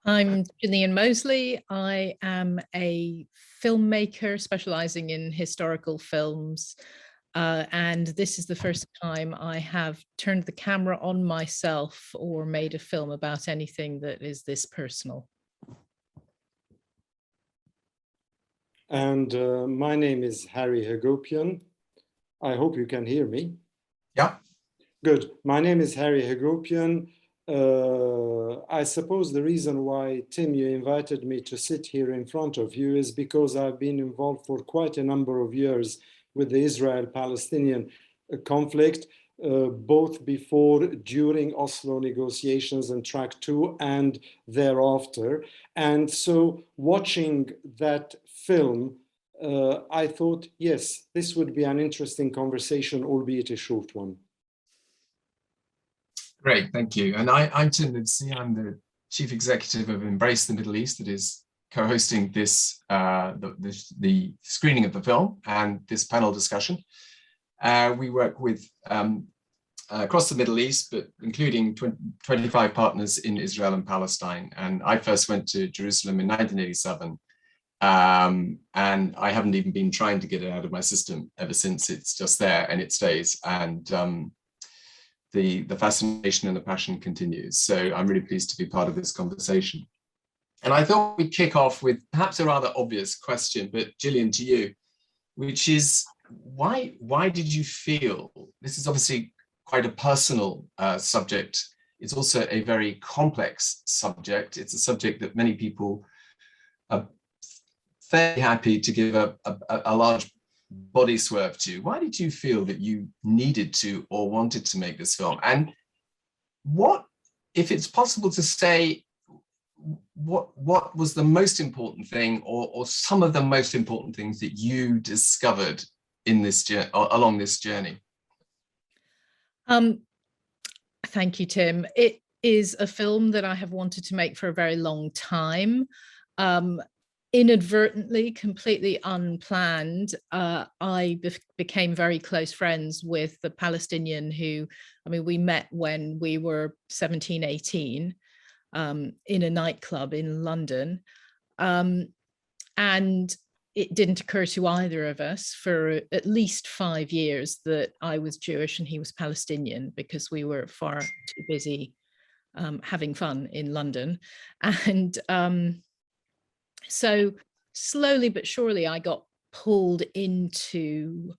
I'm Gillian Mosely. I am a filmmaker specializing in historical films. And this is the first time I have turned the camera on myself or made a film about anything that is this personal. And my name is Harry Hagopian. I hope you can hear me. Yeah. Good. My name is Harry Hagopian. I suppose the reason why, Tim, you invited me to sit here in front of you is because I've been involved for quite a number of years with the Israel-Palestinian conflict, both before, during Oslo negotiations and Track 2 and thereafter. And so watching that film, I thought, yes, this would be an interesting conversation, albeit a short one. Great, thank you. And I'm Tim Livesey. I'm the Chief Executive of Embrace the Middle East, that is co-hosting this, the screening of the film and this panel discussion. We work with across the Middle East, but including 25 partners in Israel and Palestine. And I first went to Jerusalem in 1987. And I haven't even been trying to get it out of my system ever since. It's just there and it stays. And the fascination and the passion continues. So I'm really pleased to be part of this conversation. And I thought we'd kick off with perhaps a rather obvious question, but Gillian, to you, which is why did you feel, this is obviously quite a personal subject. It's also a very complex subject. It's a subject that many people are very happy to give a large body swerve to. Why did you feel that you needed to or wanted to make this film? And what, if it's possible to say, what was the most important thing or some of the most important things that you discovered in this along this journey? Thank you, Tim. It is a film that I have wanted to make for a very long time. Inadvertently, completely unplanned, I became very close friends with the Palestinian who, I mean, we met when we were 17, 18 in a nightclub in London. And it didn't occur to either of us for at least 5 years that I was Jewish and he was Palestinian, because we were far too busy having fun in London. And so slowly but surely I got pulled into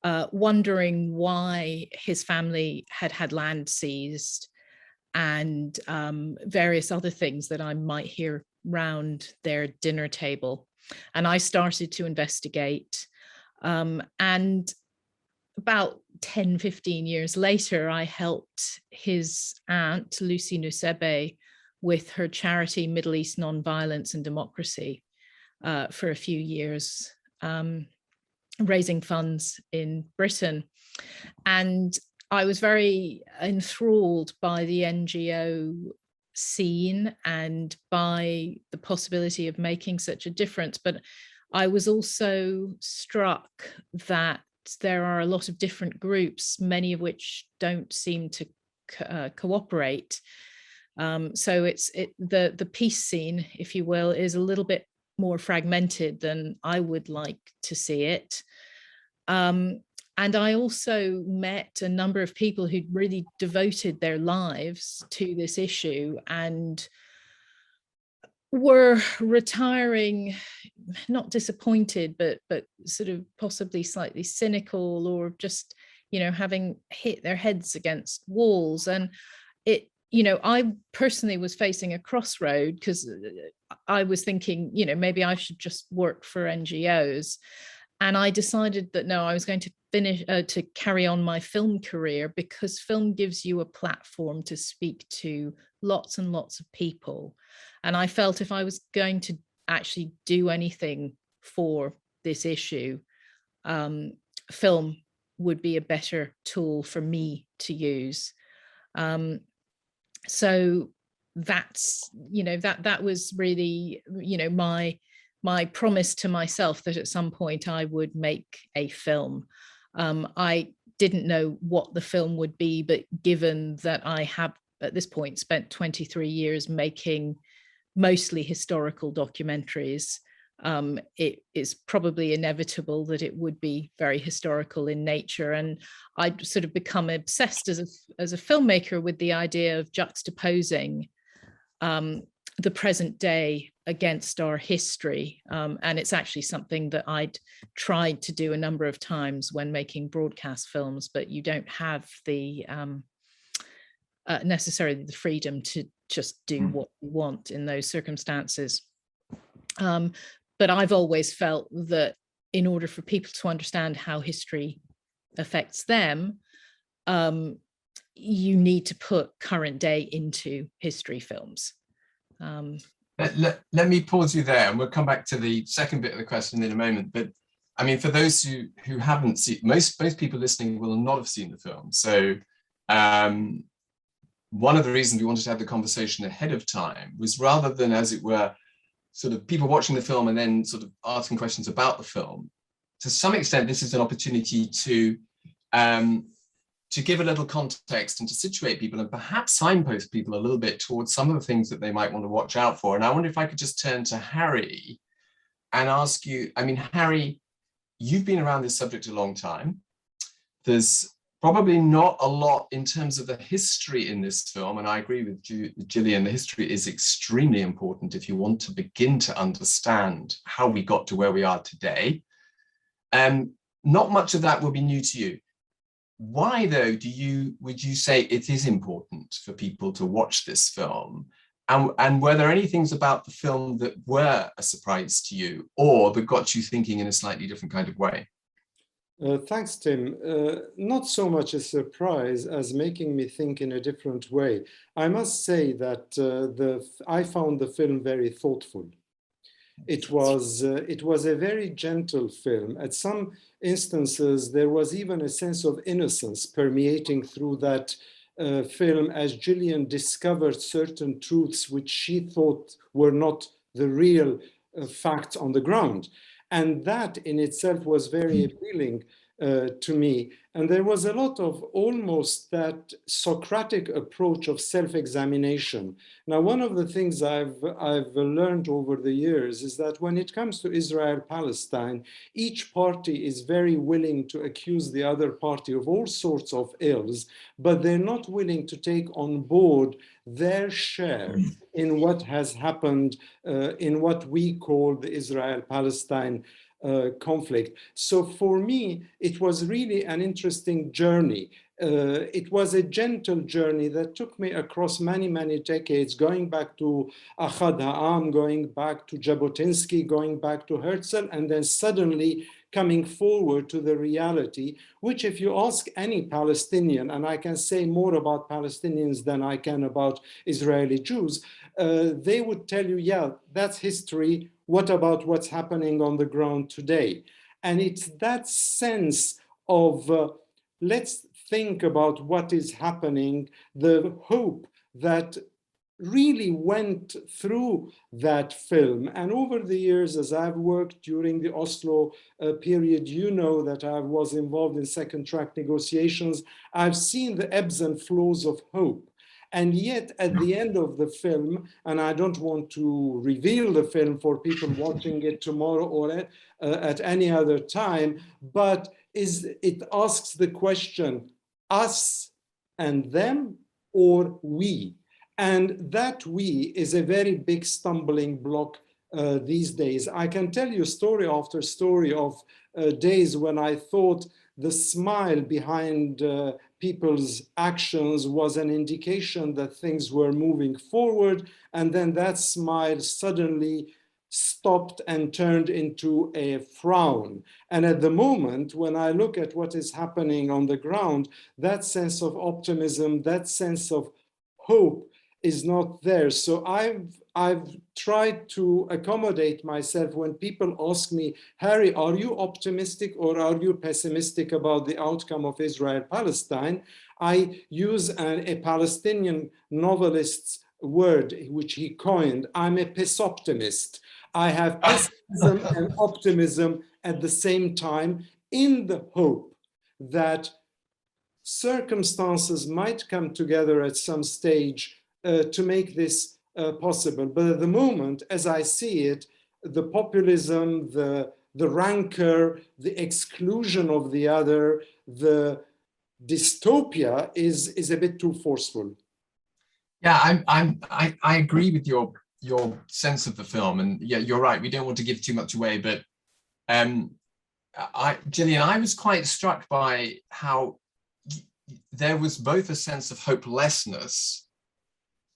wondering why his family had land seized and various other things that I might hear round their dinner table. And I started to investigate. And about 10, 15 years later, I helped his aunt, Lucy Nusebe, with her charity Middle East Nonviolence and Democracy for a few years, raising funds in Britain. And I was very enthralled by the NGO scene and by the possibility of making such a difference. But I was also struck that there are a lot of different groups, many of which don't seem to cooperate. So the peace scene, if you will, is a little bit more fragmented than I would like to see it. And I also met a number of people who'd really devoted their lives to this issue and were retiring, not disappointed, but sort of possibly slightly cynical, or just, having hit their heads against walls. And I personally was facing a crossroad, because I was thinking, maybe I should just work for NGOs. And I decided that no, I was going to to carry on my film career, because film gives you a platform to speak to lots and lots of people. And I felt if I was going to actually do anything for this issue, film would be a better tool for me to use. So that's, that was really, my promise to myself, that at some point I would make a film. I didn't know what the film would be, but given that I have at this point spent 23 years making mostly historical documentaries, it is probably inevitable that it would be very historical in nature. And I'd sort of become obsessed as a filmmaker with the idea of juxtaposing the present day against our history. And it's actually something that I'd tried to do a number of times when making broadcast films, but you don't have the necessarily the freedom to just do what you want in those circumstances. But I've always felt that in order for people to understand how history affects them, you need to put current day into history films. Let me pause you there, and we'll come back to the second bit of the question in a moment. But I mean, for those who haven't seen, most people listening will not have seen the film. So one of the reasons we wanted to have the conversation ahead of time was, rather than, as it were, sort of people watching the film and then sort of asking questions about the film, to some extent, this is an opportunity to give a little context and to situate people and perhaps signpost people a little bit towards some of the things that they might want to watch out for. And I wonder if I could just turn to Harry and ask you, I mean, Harry, you've been around this subject a long time. There's probably not a lot in terms of the history in this film, and I agree with Gillian, the history is extremely important if you want to begin to understand how we got to where we are today. Not much of that will be new to you. Why, though, would you say it is important for people to watch this film? And were there any things about the film that were a surprise to you, or that got you thinking in a slightly different kind of way? Thanks, Tim. Not so much a surprise as making me think in a different way. I must say that I found the film very thoughtful. It was a very gentle film. At some instances, there was even a sense of innocence permeating through that film, as Gillian discovered certain truths which she thought were not the real facts on the ground. And that in itself was very appealing to me. And there was a lot of almost that Socratic approach of self-examination. Now, one of the things I've learned over the years is that when it comes to Israel-Palestine, each party is very willing to accuse the other party of all sorts of ills, but they're not willing to take on board their share in what has happened in what we call the Israel-Palestine conflict. So for me, it was really an interesting journey. It was a gentle journey that took me across many, many decades, going back to Ahad Ha'am, going back to Jabotinsky, going back to Herzl, and then suddenly coming forward to the reality, which if you ask any Palestinian, and I can say more about Palestinians than I can about Israeli Jews, they would tell you, yeah, that's history. What about what's happening on the ground today? And it's that sense of let's think about what is happening, the hope that really went through that film. And over the years, as I've worked during the Oslo period, you know that I was involved in second track negotiations. I've seen the ebbs and flows of hope. And yet at the end of the film, and I don't want to reveal the film for people watching it tomorrow or at any other time, but it asks the question, us and them or we? And that we is a very big stumbling block these days. I can tell you story after story of days when I thought the smile behind people's actions was an indication that things were moving forward, and then that smile suddenly stopped and turned into a frown. And at the moment, when I look at what is happening on the ground, that sense of optimism, that sense of hope is not there. So I've tried to accommodate myself when people ask me, Harry, are you optimistic or are you pessimistic about the outcome of Israel-Palestine? I use a Palestinian novelist's word, which he coined. I'm a pessoptimist. I have pessimism and optimism at the same time, in the hope that circumstances might come together at some stage to make this possible. But at the moment, as I see it, the populism, the rancor, the exclusion of the other, the dystopia is a bit too forceful. Yeah, I agree with your sense of the film, and yeah, you're right. We don't want to give too much away, but Gillian, I was quite struck by how there was both a sense of hopelessness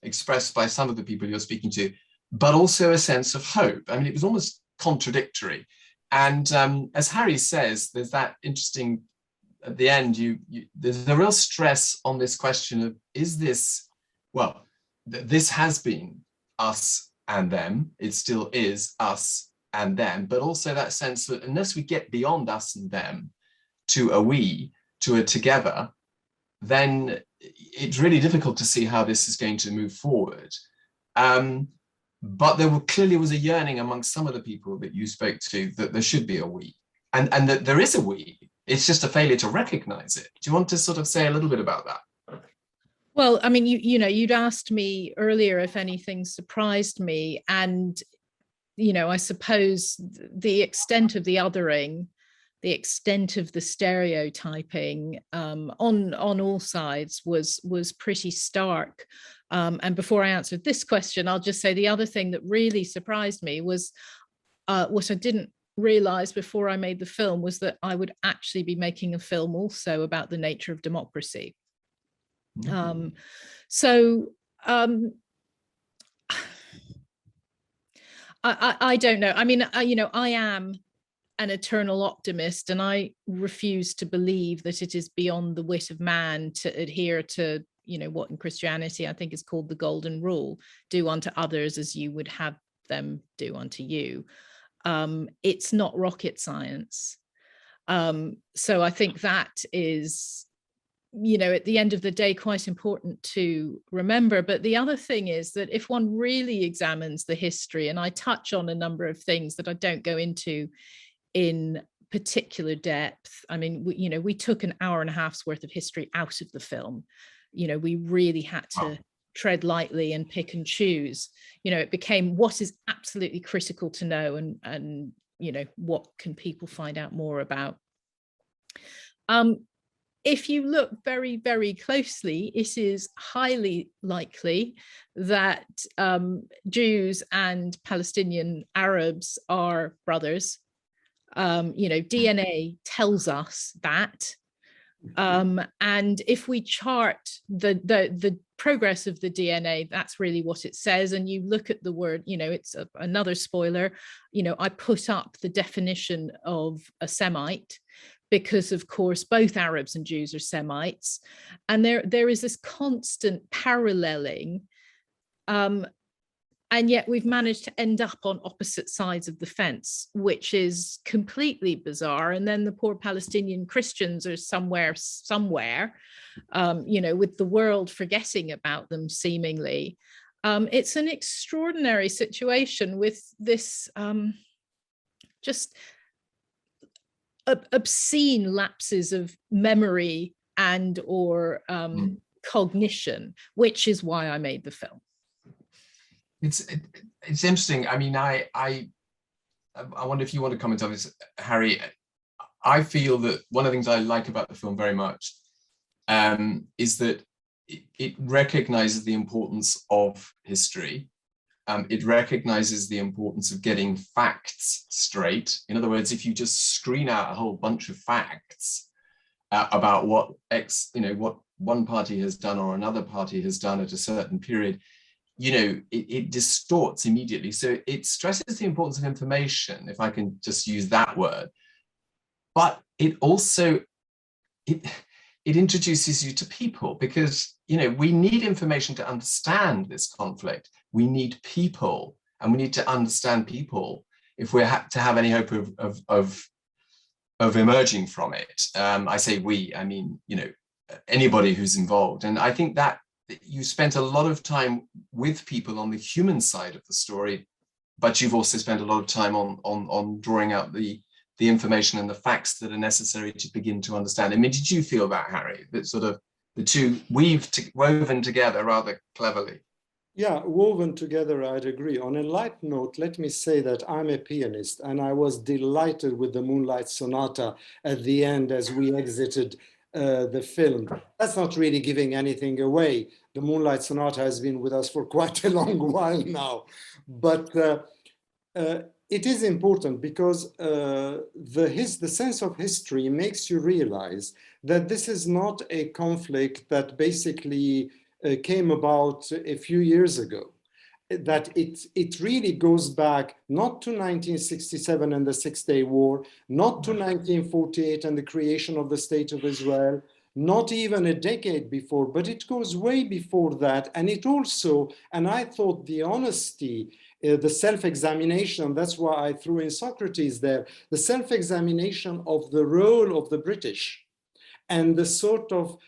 expressed by some of the people you're speaking to, but also a sense of hope. I mean, it was almost contradictory. And as Harry says, there's that interesting, at the end, there's a real stress on this question of, is this, well, this has been us and them, it still is us and them, but also that sense that unless we get beyond us and them to a we, to a together, then it's really difficult to see how this is going to move forward. But there clearly was a yearning amongst some of the people that you spoke to that there should be a we, and that there is a we. It's just a failure to recognize it. Do you want to sort of say a little bit about that? Well, I mean, you know, you'd asked me earlier if anything surprised me, and you know, I suppose the extent of the othering, the extent of the stereotyping on all sides was pretty stark. And before I answered this question, I'll just say the other thing that really surprised me was what I didn't realize before I made the film was that I would actually be making a film also about the nature of democracy. Mm-hmm. I don't know. I mean, you know, I am an eternal optimist, and I refuse to believe that it is beyond the wit of man to adhere to, you know, what in Christianity I think is called the golden rule: do unto others as you would have them do unto you. It's not rocket science. So I think that is, you know, at the end of the day, quite important to remember. But the other thing is that if one really examines the history, and I touch on a number of things that I don't go into in particular depth. I mean, you know, we took an hour and a half's worth of history out of the film. You know, we really had to tread lightly and pick and choose. You know, it became what is absolutely critical to know, and you know, what can people find out more about. If you look very, very closely, it is highly likely that Jews and Palestinian Arabs are brothers. You know, DNA tells us that. And if we chart the progress of the DNA, that's really what it says. And you look at the word, you know, it's another spoiler, you know, I put up the definition of a Semite, because of course both Arabs and Jews are Semites, and there is this constant paralleling, and yet we've managed to end up on opposite sides of the fence, which is completely bizarre. And then the poor Palestinian Christians are somewhere, you know, with the world forgetting about them seemingly. It's an extraordinary situation with this just obscene lapses of memory and or cognition, which is why I made the film. It's interesting. I mean, I wonder if you want to comment on this, Harry. I feel that one of the things I like about the film very much is that it recognizes the importance of history. It recognizes the importance of getting facts straight. In other words, if you just screen out a whole bunch of facts about what what one party has done or another party has done at a certain period, you know, it distorts immediately. So it stresses the importance of information, if I can just use that word. But it also, it introduces you to people, because, you know, we need information to understand this conflict. We need people, and we need to understand people if we're to have any hope of emerging from it. I say we, I mean, you know, anybody who's involved. And I think that you spent a lot of time with people on the human side of the story, but you've also spent a lot of time on drawing out the information and the facts that are necessary to begin to understand. I mean, did you feel that, Harry, that sort of the two woven together rather cleverly? Yeah, woven together, I'd agree. On a light note, let me say that I'm a pianist, and I was delighted with the Moonlight Sonata at the end as we exited the film. That's not really giving anything away. The Moonlight Sonata has been with us for quite a long while now, but it is important because the sense of history makes you realize that this is not a conflict that basically came about a few years ago, that it really goes back not to 1967 and the Six-Day War, not to 1948 and the creation of the State of Israel, not even a decade before, but it goes way before that. And it also, and I thought the honesty, the self-examination, that's why I threw in Socrates there, the self-examination of the role of the British and the sort of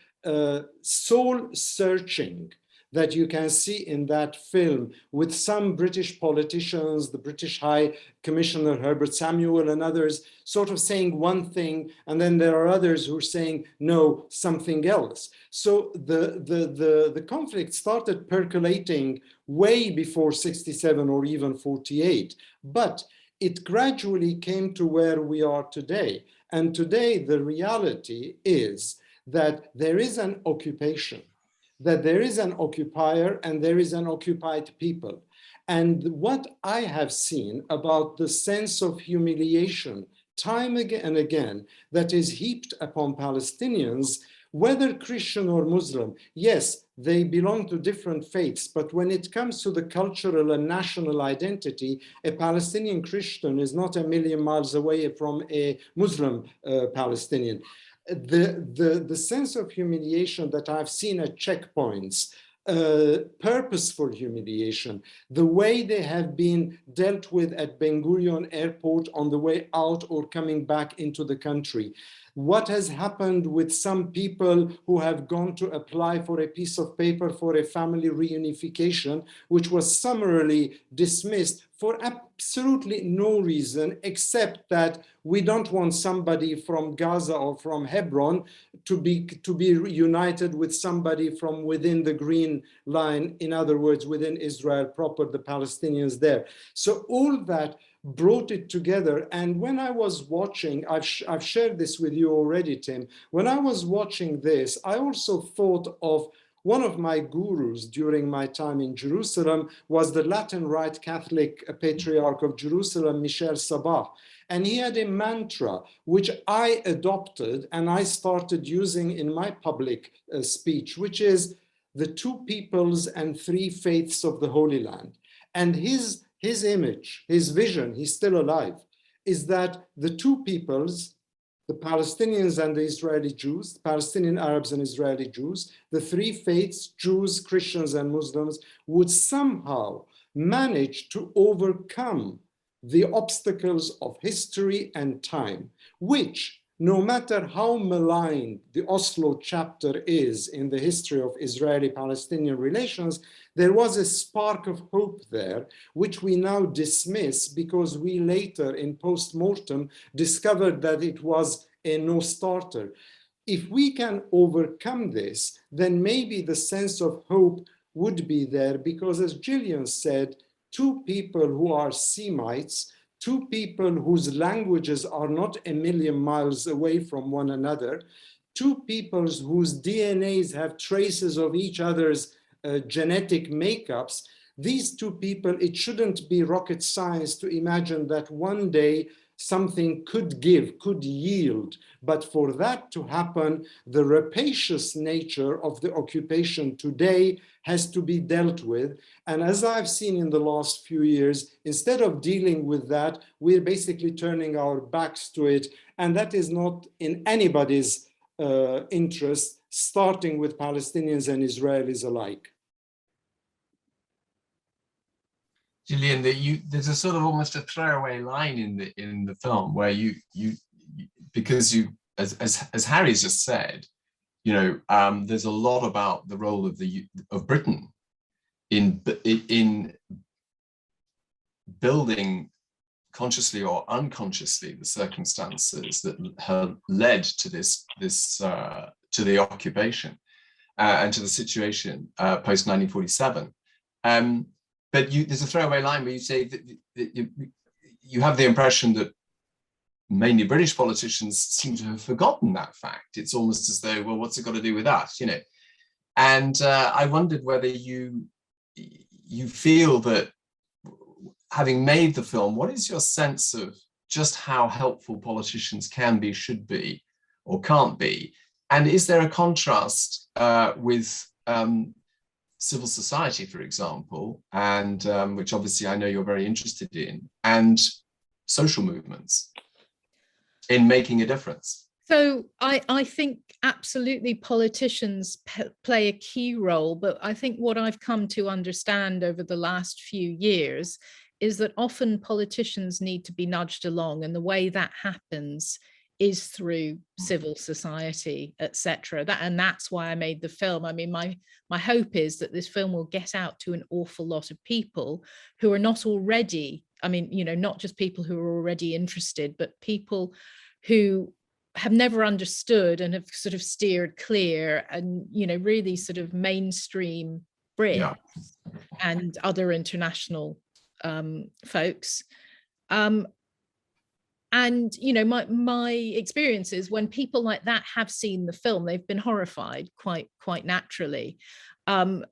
soul searching that you can see in that film with some British politicians, the British High Commissioner Herbert Samuel and others sort of saying one thing, and then there are others who are saying, no, something else. So the conflict started percolating way before 67 or even 48, but it gradually came to where we are today. And today the reality is that there is an occupation, that there is an occupier and there is an occupied people. And what I have seen about the sense of humiliation time and again that is heaped upon Palestinians, whether Christian or Muslim, yes, they belong to different faiths, but when it comes to the cultural and national identity, a Palestinian Christian is not a million miles away from a Muslim Palestinian. The sense of humiliation that I've seen at checkpoints, purposeful humiliation, the way they have been dealt with at Ben Gurion Airport on the way out or coming back into the country, what has happened with some people who have gone to apply for a piece of paper for a family reunification, which was summarily dismissed for absolutely no reason, except that we don't want somebody from Gaza or from Hebron to be reunited with somebody from within the Green Line, in other words, within Israel proper, the Palestinians there. So all that brought it together. And when I was watching, I've shared this with you already, Tim, when I was watching this, I also thought of one of my gurus during my time in Jerusalem was the Latin Rite Catholic Patriarch of Jerusalem, Michel Sabah. And he had a mantra which I adopted and I started using in my public speech, which is the two peoples and three faiths of the Holy Land. And his image, his vision, he's still alive, is that the two peoples, the Palestinians and the Israeli Jews, the Palestinian Arabs and Israeli Jews, the three faiths, Jews, Christians, and Muslims, would somehow manage to overcome the obstacles of history and time, which, no matter how maligned the Oslo chapter is in the history of Israeli-Palestinian relations, there was a spark of hope there, which we now dismiss because we later, in post-mortem, discovered that it was a no-starter. If we can overcome this, then maybe the sense of hope would be there, because as Gillian said, two people who are Semites, two people whose languages are not a million miles away from one another, two peoples whose DNAs have traces of each other's genetic makeups, these two people, it shouldn't be rocket science to imagine that one day something could give, could yield. But for that to happen, the rapacious nature of the occupation today has to be dealt with. And as I've seen in the last few years, instead of dealing with that, we're basically turning our backs to it. And that is not in anybody's interest, starting with Palestinians and Israelis alike. Gillian, there's a sort of almost a throwaway line in the film where you because you, as Harry's just said, you know, there's a lot about the role of Britain in building, consciously or unconsciously, the circumstances that have led to to the occupation and to the situation post 1947. But there's a throwaway line where you say that you have the impression that mainly British politicians seem to have forgotten that fact. It's almost as though, well, what's it got to do with us, you know? And I wondered whether you feel that, having made the film, what is your sense of just how helpful politicians can be, should be, or can't be? And is there a contrast with civil society, for example, and which obviously I know you're very interested in, and social movements in making a difference? So I think absolutely politicians play a key role, but I think what I've come to understand over the last few years is that often politicians need to be nudged along, and the way that happens is through civil society, etc. And that's why I made the film. I mean, my hope is that this film will get out to an awful lot of people who are not already, I mean, you know, not just people who are already interested, but people who have never understood and have sort of steered clear, and, you know, really sort of mainstream Brits and other international folks. And, you know, my experience is when people like that have seen the film, they've been horrified quite naturally. You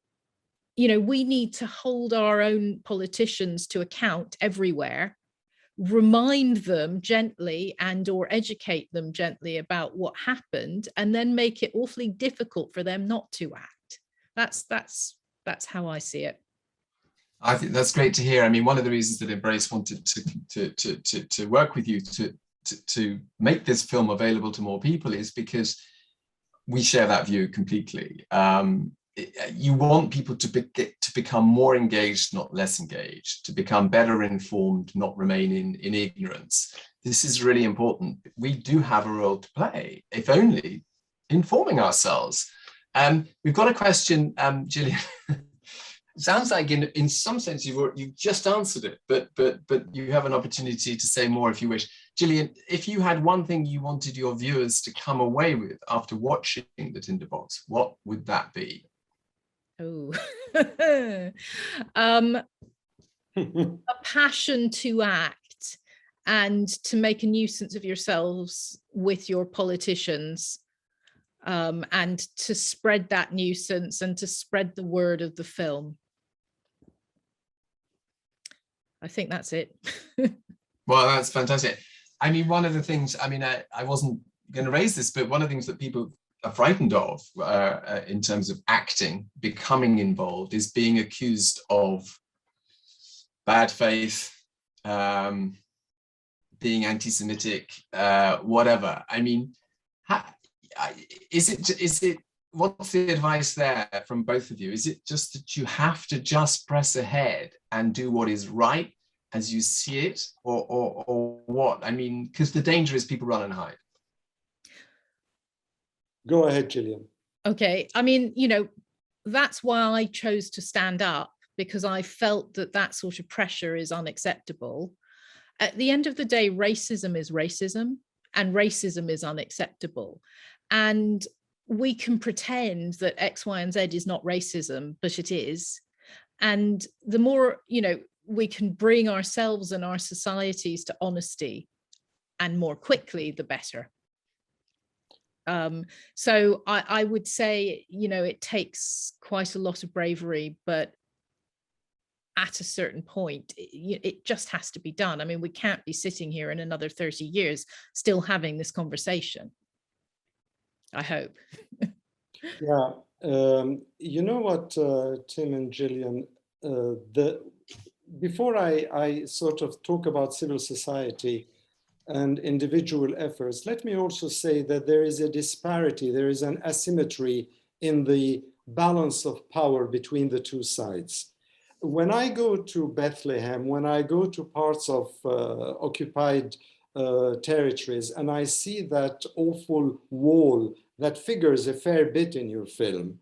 know, we need to hold our own politicians to account everywhere, remind them gently and or educate them gently about what happened, and then make it awfully difficult for them not to act. That's how I see it. I think that's great to hear. I mean, one of the reasons that Embrace wanted to work with you to make this film available to more people is because we share that view completely. You want people to become more engaged, not less engaged, to become better informed, not remain in ignorance. This is really important. We do have a role to play, if only informing ourselves. We've got a question, Gillian. Sounds like in some sense you've just answered it, but you have an opportunity to say more if you wish. Gillian, if you had one thing you wanted your viewers to come away with after watching the Tinderbox, what would that be? Oh, a passion to act and to make a nuisance of yourselves with your politicians, and to spread that nuisance and to spread the word of the film. I think that's it. Well, that's fantastic. I mean, one of the things, I mean, I wasn't going to raise this, but one of the things that people are frightened of in terms of acting, becoming involved, is being accused of bad faith, being anti-Semitic, whatever. I mean, is it what's the advice there from both of you? Is it just that you have to just press ahead and do what is right as you see it, or what? I mean, because the danger is people run and hide. Go ahead, Gillian. Okay, I mean, you know, that's why I chose to stand up, because I felt that that sort of pressure is unacceptable. At the end of the day, racism is racism, and racism is unacceptable. And we can pretend that X, Y, and Z is not racism, but it is. And the more, you know, we can bring ourselves and our societies to honesty, and more quickly, the better. So I would say, you know, it takes quite a lot of bravery, but at a certain point, it just has to be done. I mean, we can't be sitting here in another 30 years still having this conversation, I hope. Yeah, you know what, Tim and Gillian, before I sort of talk about civil society and individual efforts, let me also say that there is a disparity, there is an asymmetry in the balance of power between the two sides. When I go to Bethlehem, when I go to parts of occupied territories, and I see that awful wall that figures a fair bit in your film,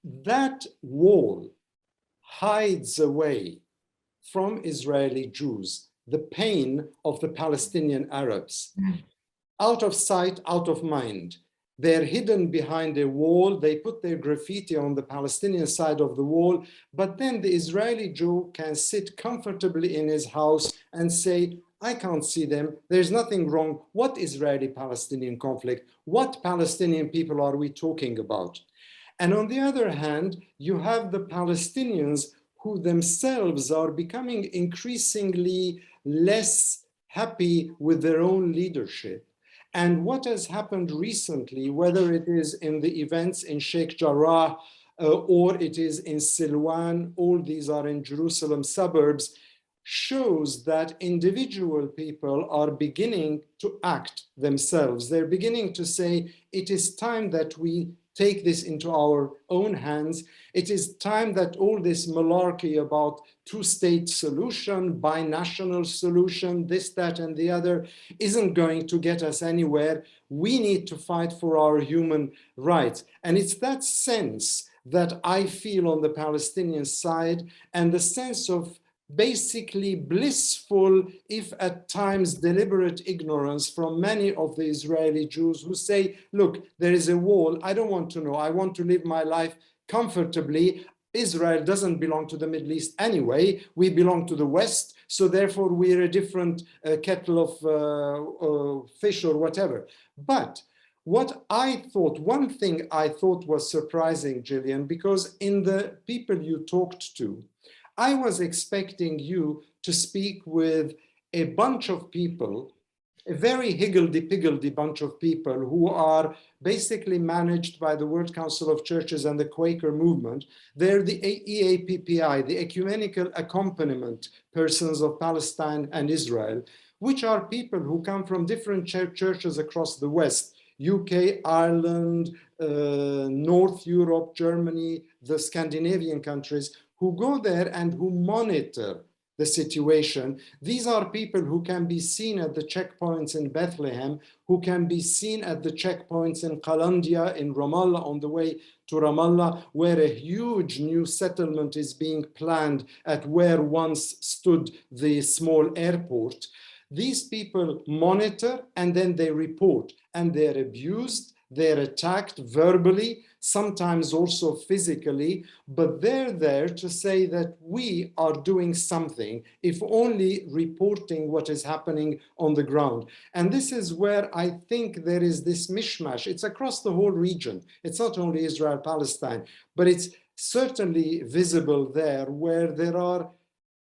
that wall hides away from Israeli Jews the pain of the Palestinian Arabs. Out of sight, out of mind. They're hidden behind a wall. They put their graffiti on the Palestinian side of the wall, but then the Israeli Jew can sit comfortably in his house and say, I can't see them. There's nothing wrong. What Israeli-Palestinian conflict? What Palestinian people are we talking about? And on the other hand, you have the Palestinians who themselves are becoming increasingly less happy with their own leadership. And what has happened recently, whether it is in the events in Sheikh Jarrah or it is in Silwan, all these are in Jerusalem suburbs, shows that individual people are beginning to act themselves. They're beginning to say, it is time that we take this into our own hands. It is time that all this malarkey about two-state solution, binational solution, this, that, and the other, isn't going to get us anywhere. We need to fight for our human rights. And it's that sense that I feel on the Palestinian side, and the sense of basically blissful, if at times deliberate ignorance from many of the Israeli Jews who say, look, there is a wall, I don't want to know, I want to live my life comfortably. Israel doesn't belong to the Middle East anyway, we belong to the West, so therefore we're a different kettle of fish or whatever. But what I thought, one thing I thought was surprising, Gillian, because in the people you talked to, I was expecting you to speak with a bunch of people, a very higgledy-piggledy bunch of people who are basically managed by the World Council of Churches and the Quaker movement. They're the EAPPI, the Ecumenical Accompaniment Persons of Palestine and Israel, which are people who come from different churches across the West, UK, Ireland, North Europe, Germany, the Scandinavian countries, who go there and who monitor the situation. These are people who can be seen at the checkpoints in Bethlehem, who can be seen at the checkpoints in Qalandia, in Ramallah, on the way to Ramallah, where a huge new settlement is being planned at where once stood the small airport. These people monitor and then they report, and they're abused, they're attacked verbally, sometimes also physically, but they're there to say that we are doing something, if only reporting what is happening on the ground. And this is where I think there is this mishmash. It's across the whole region. It's not only Israel, Palestine, but it's certainly visible there, where there are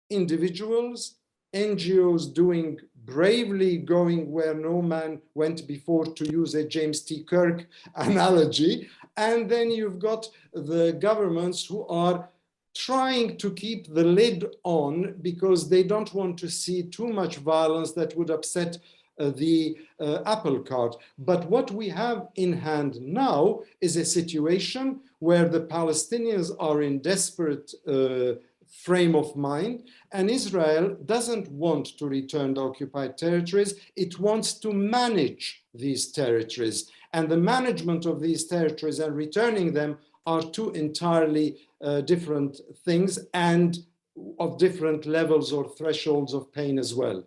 individuals, NGOs doing bravely, going where no man went before, to use a James T. Kirk analogy. And then you've got the governments who are trying to keep the lid on because they don't want to see too much violence that would upset the apple cart. But what we have in hand now is a situation where the Palestinians are in desperate frame of mind, and Israel doesn't want to return the occupied territories. It wants to manage these territories, and the management of these territories and returning them are two entirely different things, and of different levels or thresholds of pain as well.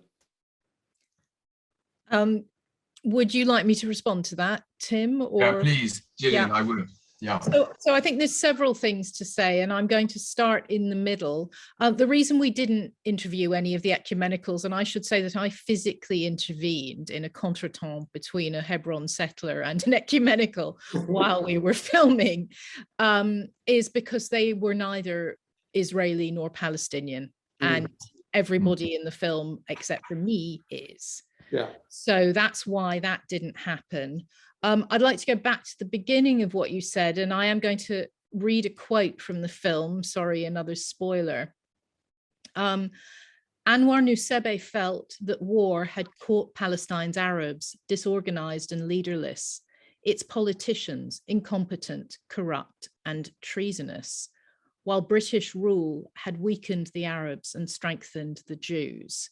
Would you like me to respond to that, Tim? Or yeah, please, Gillian, yeah. I would. Yeah. So I think there's several things to say, and I'm going to start in the middle. The reason we didn't interview any of the ecumenicals, and I should say that I physically intervened in a contretemps between a Hebron settler and an ecumenical while we were filming, is because they were neither Israeli nor Palestinian, and everybody in the film except for me is. Yeah. So that's why that didn't happen. I'd like to go back to the beginning of what you said, and I am going to read a quote from the film. Sorry, another spoiler. Anwar Nusseibeh felt that war had caught Palestine's Arabs disorganized and leaderless, its politicians incompetent, corrupt, and treasonous, while British rule had weakened the Arabs and strengthened the Jews.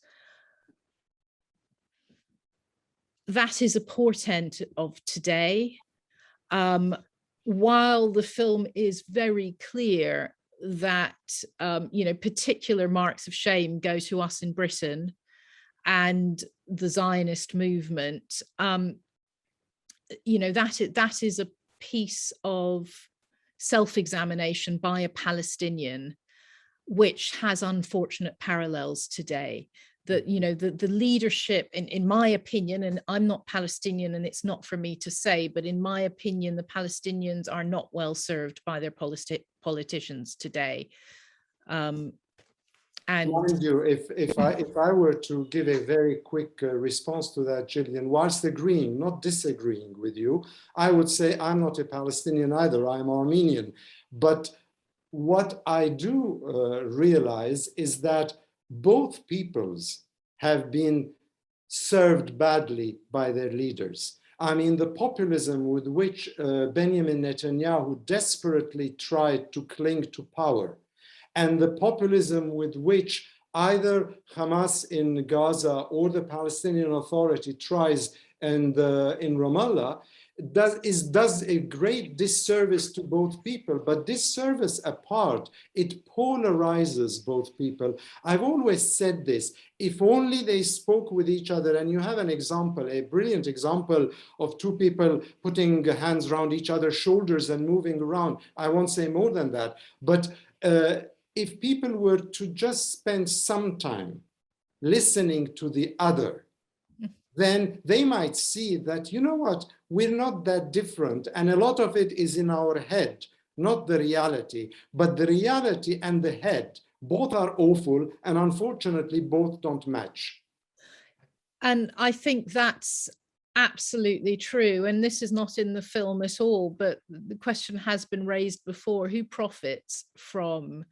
That is a portent of today. While the film is very clear that, particular marks of shame go to us in Britain and the Zionist movement, you know, that is a piece of self-examination by a Palestinian, which has unfortunate parallels today. That, you know, the leadership, in my opinion, and I'm not Palestinian and it's not for me to say, but in my opinion, the Palestinians are not well served by their politicians today. And mind you, if I were to give a very quick response to that, Gillian, whilst agreeing, not disagreeing with you, I would say I'm not a Palestinian either, I'm Armenian. But what I do realize is that both peoples have been served badly by their leaders. I mean, the populism with which Benjamin Netanyahu desperately tried to cling to power, and the populism with which either Hamas in Gaza or the Palestinian Authority tries in Ramallah, does a great disservice to both people. But disservice apart, it polarizes both people. I've always said this: if only they spoke with each other. And you have an example, a brilliant example of two people putting hands around each other's shoulders and moving around. I won't say more than that. But if people were to just spend some time listening to the other, then they might see that, you know what, we're not that different. And a lot of it is in our head, not the reality. But the reality and the head, both are awful. And unfortunately, both don't match. And I think that's absolutely true. And this is not in the film at all, but the question has been raised before: who profits from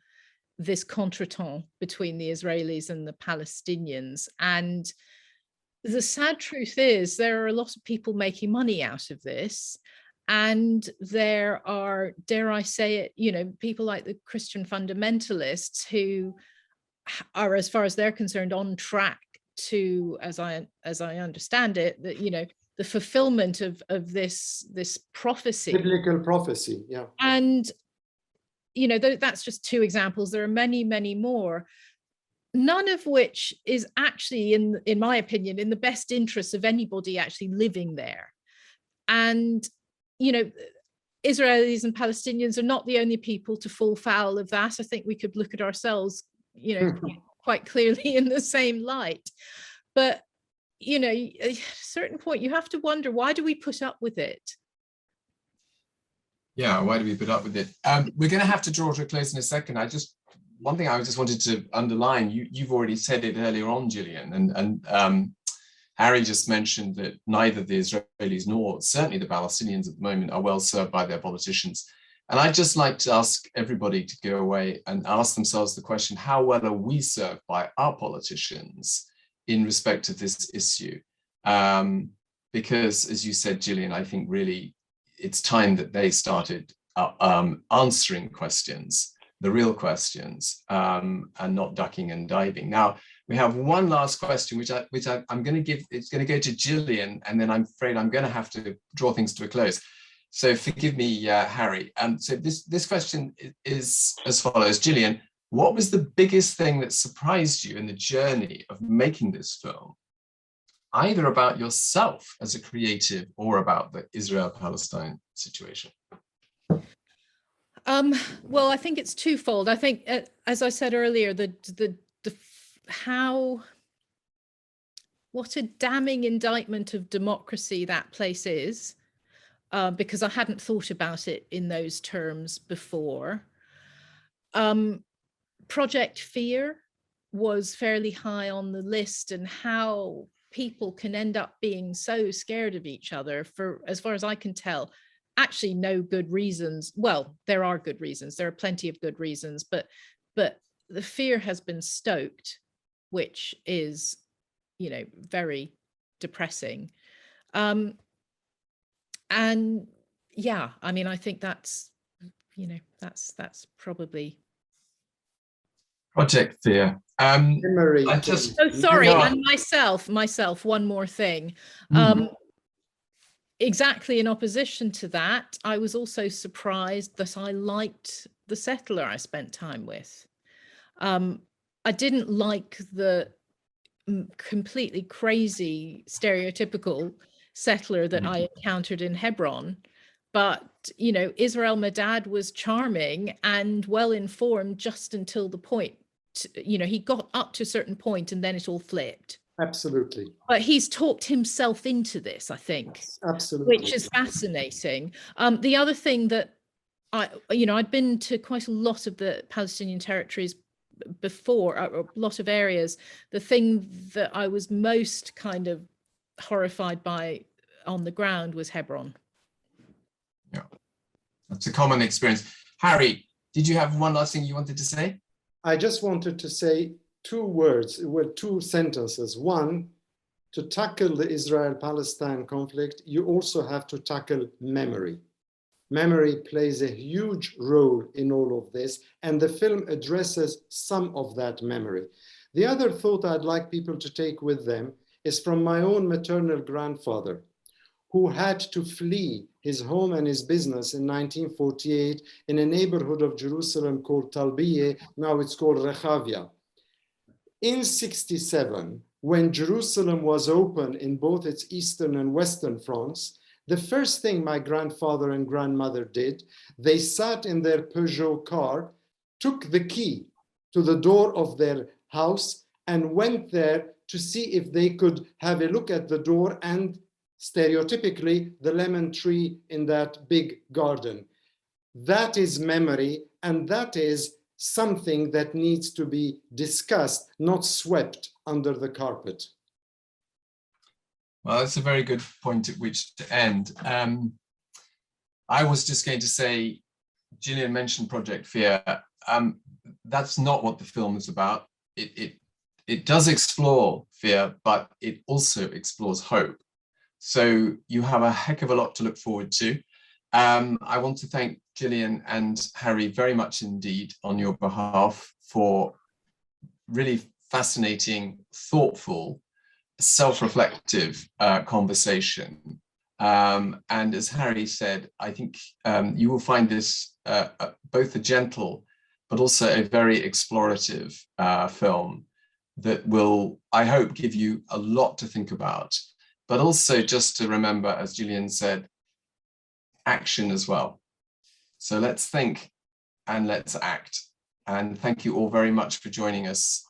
this contretemps between the Israelis and the Palestinians? And the sad truth is there are a lot of people making money out of this. And there are, dare I say it, you know, people like the Christian fundamentalists who are, as far as they're concerned, on track to, as I understand it, that, you know, the fulfillment of this prophecy. Biblical prophecy, yeah. And, you know, that's just two examples. There are many, many more, none of which is actually, in my opinion, in the best interest of anybody actually living there. And, you know, Israelis and Palestinians are not the only people to fall foul of that. I think we could look at ourselves, you know, quite clearly in the same light. But, you know, at a certain point, you have to wonder, why do we put up with it? Yeah, why do we put up with it? We're going to have to draw to a close in a second. One thing I just wanted to underline, you've already said it earlier on, Gillian, and Harry just mentioned that neither the Israelis nor certainly the Palestinians at the moment are well served by their politicians. And I'd just like to ask everybody to go away and ask themselves the question: how well are we served by our politicians in respect to this issue? Because, as you said, Gillian, I think really it's time that they started answering questions, the real questions, and not ducking and diving. Now, we have one last question, which I'm going to give. It's going to go to Gillian, and then I'm afraid I'm going to have to draw things to a close. So forgive me, Harry. So this question is as follows: Gillian, what was the biggest thing that surprised you in the journey of making this film, either about yourself as a creative or about the Israel-Palestine situation? Well, I think it's twofold. I think, as I said earlier, what a damning indictment of democracy that place is, because I hadn't thought about it in those terms before. Project Fear was fairly high on the list, and how people can end up being so scared of each other for, as far as I can tell, actually no good reasons. Well, there are good reasons. There are plenty of good reasons, but the fear has been stoked, which is, you know, very depressing. And yeah, I mean, I think that's, you know, that's probably Project Fear. I just, oh, sorry, and myself, one more thing. Exactly in opposition to that, I was also surprised that I liked the settler I spent time with. I didn't like the completely crazy, stereotypical settler that I encountered in Hebron. But, you know, Israel Madad was charming and well informed just until the point, you know, he got up to a certain point and then it all flipped. Absolutely. But he's talked himself into this, I think, Absolutely. which is fascinating. The other thing that I'd been to quite a lot of the Palestinian territories before, a lot of areas. The thing that I was most kind of horrified by on the ground was Hebron. Yeah, that's a common experience. Harry, did you have one last thing you wanted to say? I just wanted to say two words, well, two sentences. One, to tackle the Israel-Palestine conflict, you also have to tackle memory. Memory plays a huge role in all of this, and the film addresses some of that memory. The other thought I'd like people to take with them is from my own maternal grandfather, who had to flee his home and his business in 1948 in a neighborhood of Jerusalem called Talbieh, now it's called Rechavia. In 1967, when Jerusalem was open in both its eastern and western fronts, the first thing my grandfather and grandmother did, they sat in their Peugeot car, took the key to the door of their house and went there to see if they could have a look at the door and stereotypically the lemon tree in that big garden. That is memory, and that is something that needs to be discussed, not swept under the carpet. Well, that's a very good point at which to end. I was just going to say, Gillian mentioned Project Fear. That's not what the film is about. It does explore fear, but it also explores hope. So you have a heck of a lot to look forward to. I want to thank Gillian and Harry very much indeed on your behalf for really fascinating, thoughtful, self-reflective conversation. And as Harry said, I think you will find this both a gentle, but also a very explorative film that will, I hope, give you a lot to think about, but also just to remember, as Gillian said, action as well. So let's think and let's act. And thank you all very much for joining us